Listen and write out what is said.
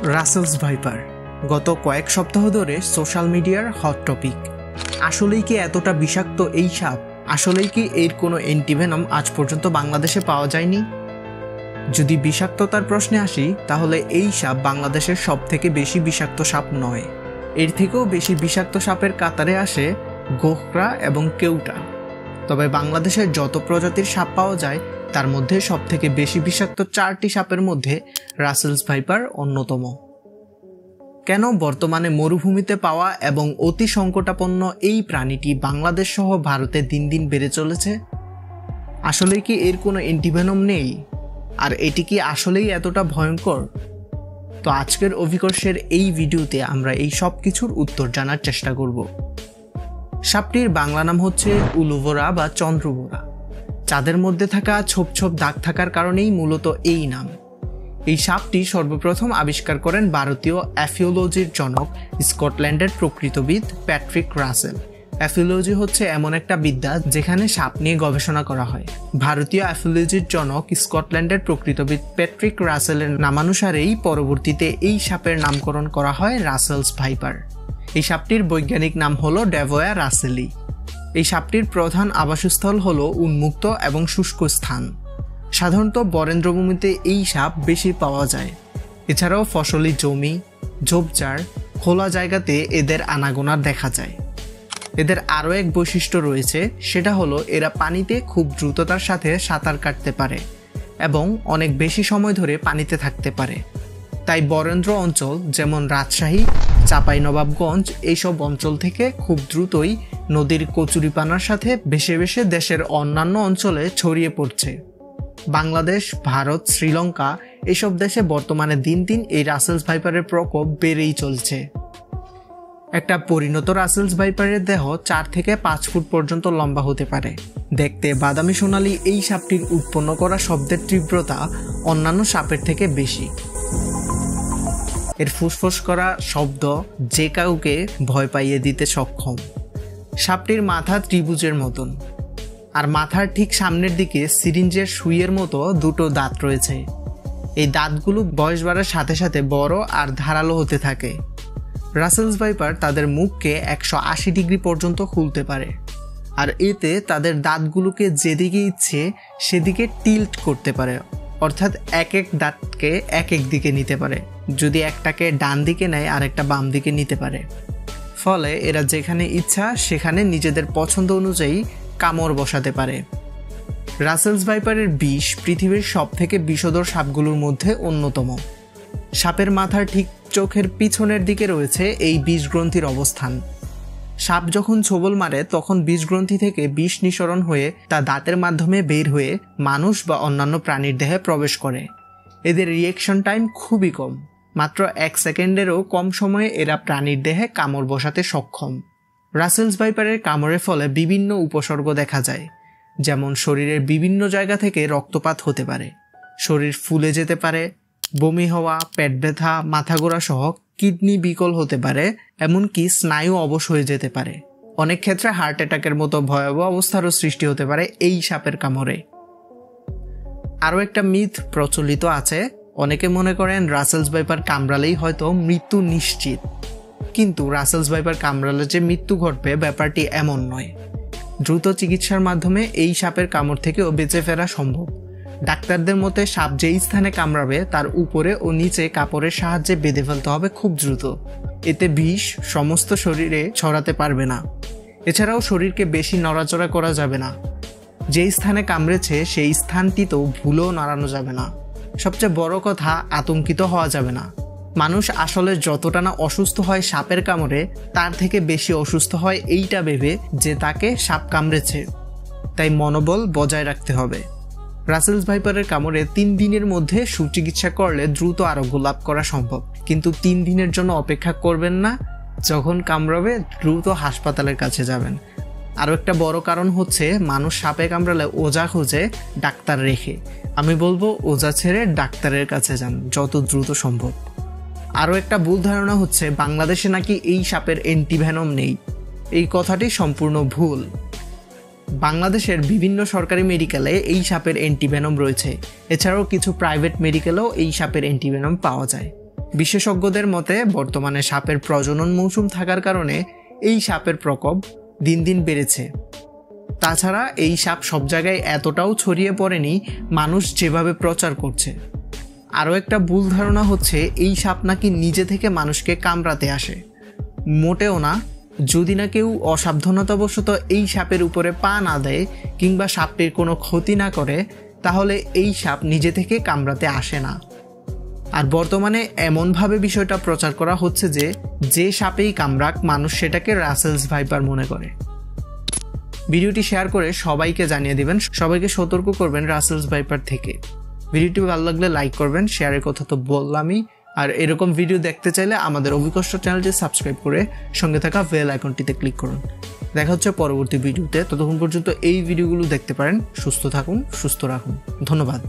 Russell's viper গত কয়েক সপ্তাহ ধরে সোশ্যাল মিডিয়ার হট টপিক। আসলেই কি এতটা বিষাক্ত এই সাপ? আসলেই কি এর কোনো অ্যান্টিভেনম আজ পর্যন্ত বাংলাদেশে পাওয়া যায়নি? যদি বিষাক্ততার প্রশ্নে আসি, তাহলে এই সাপ বাংলাদেশের সবথেকে বেশি বিষাক্ত সাপ নয়। এর থেকেও বেশি বিষাক্ত সাপের কাতারে আসে গোখরা এবং কেউটা। তবে বাংলাদেশের যত প্রজাতির সাপ পাওয়া যায় তার মধ্যে সবথেকে বেশি বিষাক্ত 4টি সাপের মধ্যে রাসেলস ভাইপার অন্যতম। কেন বর্তমানে মরুভূমিতে পাওয়া এবং অতি সংকটাপন্ন এই প্রাণীটি বাংলাদেশ সহ ভারতে দিন দিন বেড়ে চলেছে? আসলেই কি এর কোনো অ্যান্টিভেনম নেই? আর এটি কি আসলেই এতটা ভয়ঙ্কর? তো আজকের অভিকর্ষের এই ভিডিওতে আমরা এই সব কিছুর উত্তর জানার চেষ্টা করব। সাপটির বাংলা নাম হচ্ছে উলুভরা বা চন্দ্রবোরা। চাঁদের মধ্যে থাকা ছোপ ছোপ দাগ থাকার কারণেই মূলত এই নাম। এই সাপটি সর্বপ্রথম আবিষ্কার করেন ভারতীয় অ্যাফিওলজির জনক স্কটল্যান্ডের প্রকৃতবিদ প্যাট্রিক রাসেল। অ্যাফিওলজি হচ্ছে এমন একটা বিদ্যা যেখানে সাপ নিয়ে গবেষণা করা হয়। ভারতীয় অ্যাফিওলজির জনক স্কটল্যান্ডের প্রকৃতবিদ প্যাট্রিক রাসেলের নামানুসারেই পরবর্তীতে এই সাপের নামকরণ করা হয় রাসেলস ভাইপার। এই সাপটির বৈজ্ঞানিক নাম হলো ডেভোয়া রাসেলি। এই সাপটির প্রধান আবাসস্থল হলো উন্মুক্ত এবং শুষ্ক স্থান। সাধারণত বরেন্দ্রভূমিতে এই সাপ বেশি পাওয়া যায়। এছাড়াও ফসলি জমি, ঝোপঝাড়, খোলা জায়গাতে এদের আনাগোনা দেখা যায়। এদের আরও এক বৈশিষ্ট্য রয়েছে, সেটা হলো এরা পানিতে খুব দ্রুততার সাথে সাঁতার কাটতে পারে এবং অনেক বেশি সময় ধরে পানিতে থাকতে পারে। তাই বরেন্দ্র অঞ্চল যেমন রাজশাহী, চাঁপাইনবাবগঞ্জ এইসব অঞ্চল থেকে খুব দ্রুতই নদীর কচুরিপানার সাথে ভেসে ভেসে দেশের অন্যান্য অঞ্চলে ছড়িয়ে পড়ছে। বাংলাদেশ, ভারত, শ্রীলঙ্কা এসব দেশে বর্তমানে দিন দিন এই রাসেলস ভাইপারের প্রকোপ বেড়েই চলছে। একটা পরিণত রাসেলস ভাইপারের দেহ 4 থেকে 5 ফুট পর্যন্ত লম্বা হতে পারে। দেখতে বাদামি সোনালী এই সাপটির উৎপন্ন করা শব্দের তীব্রতা অন্যান্য সাপের থেকে বেশি। এর ফুসফুস করা শব্দ যে কাউকে ভয় পাইয়ে দিতে সক্ষম। সাপটির মাথা ত্রিভুজের মতন, আর মাথার ঠিক সামনের দিকে সিরিঞ্জের সুইয়ের মতো দুটো দাঁত রয়েছে। এই দাঁতগুলো বয়স বাড়ার সাথে সাথে বড় আর ধারালো হতে থাকে। রাসেলস ভাইপার তাদের মুখকে 180 ডিগ্রি পর্যন্ত খুলতে পারে, আর এতে তাদের দাঁতগুলোকে যেদিকে ইচ্ছে সেদিকে টিল্ট করতে পারে, অর্থাৎ এক এক দাঁতকে এক এক দিকে নিতে পারে। যদি একটাকে ডান দিকে নেয় আর একটা বাম দিকে নিতে পারে। ফলে এরা যেখানে ইচ্ছা সেখানে নিজেদের পছন্দ অনুযায়ী কামড় বসাতে পারে। রাসেলস ভাইপারের বিষ পৃথিবীর সবথেকে বিষধর সাপগুলোর মধ্যে অন্যতম। সাপের মাথার ঠিক চোখের পিছনের দিকে রয়েছে এই বিষগ্রন্থির অবস্থান। সাপ যখন ছোবল মারে তখন বিষগ্রন্থি থেকে বিষ নিঃসরণ হয়ে তা দাঁতের মাধ্যমে বের হয়ে মানুষ বা অন্যান্য প্রাণীর দেহে প্রবেশ করে। এদের রিঅ্যাকশন টাইম খুবই কম, মাত্র 1 সেকেন্ডেরও কম সময়ে এরা প্রাণীর দেহে কামড় বসাতে সক্ষম। রাসেলস ভাইপারের কামড়ের ফলে বিভিন্ন উপসর্গ দেখা যায়, যেমন শরীরের বিভিন্ন জায়গা থেকে রক্তপাত হতে পারে, শরীর ফুলে যেতে পারে, বমি হওয়া, পেট ব্যথা, মাথা ঘোরা সহ কিডনি বিকল হতে পারে, এমনকি স্নায়ু অবশ হয়ে যেতে পারে। অনেক ক্ষেত্রে হার্ট অ্যাটাকের মতো ভয়াবহ অবস্থারও সৃষ্টি হতে পারে এই সাপের কামড়ে। আরও একটা মিথ প্রচলিত আছে, অনেকে মনে করেন রাসেলস ভাইপার কামড়ালেই হয়তো মৃত্যু নিশ্চিত। কিন্তু রাসেলস ভাইপার কামড়ালে যে মৃত্যু ঘটবে ব্যাপারটি এমন নয়। দ্রুত চিকিৎসার মাধ্যমে এই সাপের কামড় থেকেও বেঁচে ফেরা সম্ভব। ডাক্তারদের মতে সাপ যেই স্থানে কামড়াবে তার উপরে ও নিচে কাপড়ের সাহায্যে বেঁধে ফেলতে হবে খুব দ্রুত। এতে বিষ সমস্ত শরীরে ছড়াতে পারবে না। এছাড়াও শরীরকে বেশি নড়াচড়া করা যাবে না। যেই স্থানে কামড়েছে সেই স্থানটি তো ভুলেও নাড়ানো যাবে না। সবচেয়ে বড় কথা, আতঙ্কিত হওয়া যাবে না। মানুষ আসলে যতটা না অসুস্থ হয় সাপের কামড়ে, তার থেকে বেশি অসুস্থ হয় এইটা ভেবে যে তাকে সাপ কামড়েছে। তাই মনোবল বজায় রাখতে হবে। রাসেলস ভাইপারের কামড়ে 3 দিনের মধ্যে সুচিকিৎসা করলে দ্রুত আরোগ্য লাভ করা সম্ভব। কিন্তু 3 দিনের জন্য অপেক্ষা করবেন না। যখন কামড়াবে দ্রুত হাসপাতালের কাছে যাবেন। আরও একটা বড় কারণ হচ্ছে মানুষ সাপে কামড়ালে ওঝা খুঁজে ডাক্তার রেখে। আমি বলবো ওঝা ছেড়ে ডাক্তারের কাছে যান যত দ্রুত সম্ভব। আরও একটা ভুল ধারণা হচ্ছে বাংলাদেশে নাকি এই সাপের অ্যান্টিভেনম নেই। এই কথাটি সম্পূর্ণ ভুল। বাংলাদেশের বিভিন্ন সরকারি মেডিকেলে এই সাপের অ্যান্টিভেনম রয়েছে। এছাড়াও কিছু প্রাইভেট মেডিকেলেও এই সাপের অ্যান্টিভেনম পাওয়া যায়। বিশেষজ্ঞদের মতে বর্তমানে সাপের প্রজনন মৌসুম থাকার কারণে এই সাপের প্রকোপ দিন দিন বেড়েছে। তাছাড়া এই সাপ সব জায়গায় এতটাও ছড়িয়ে পড়েনি মানুষ যেভাবে প্রচার করছে। আরও একটা ভুল ধারণা হচ্ছে এই সাপ নাকি নিজে থেকে মানুষকে কামড়াতে আসে। মোটেও না। যদি না কেউ অসাবধানতাবশত এই সাপের উপরে পা না দেয় কিংবা সাপটির কোনো ক্ষতি না করে, তাহলে এই সাপ নিজে থেকে কামড়াতে আসে না। আর বর্তমানে এমনভাবে বিষয়টা প্রচার করা হচ্ছে যে সাপেই কামড়াক মানুষ সেটাকে রাসেলস ভাইপার মনে করে। ভিডিওটি শেয়ার করে সবাইকে জানিয়ে দিবেন, সবাইকে সতর্ক করবেন রাসেলস ভাইপার থেকে। ভিডিওটি ভালো লাগলে লাইক করবেন, শেয়ারের কথা তো বললামই। আর এরকম ভিডিও দেখতে চাইলে আমাদের অভিকষ্ট চ্যানেলটি সাবস্ক্রাইব করে সঙ্গে থাকা বেল আইকনটিতে ক্লিক করুন। দেখা হচ্ছে পরবর্তী ভিডিওতে। ততক্ষণ পর্যন্ত এই ভিডিওগুলো দেখতে পারেন। সুস্থ থাকুন, সুস্থ রাখুন। ধন্যবাদ।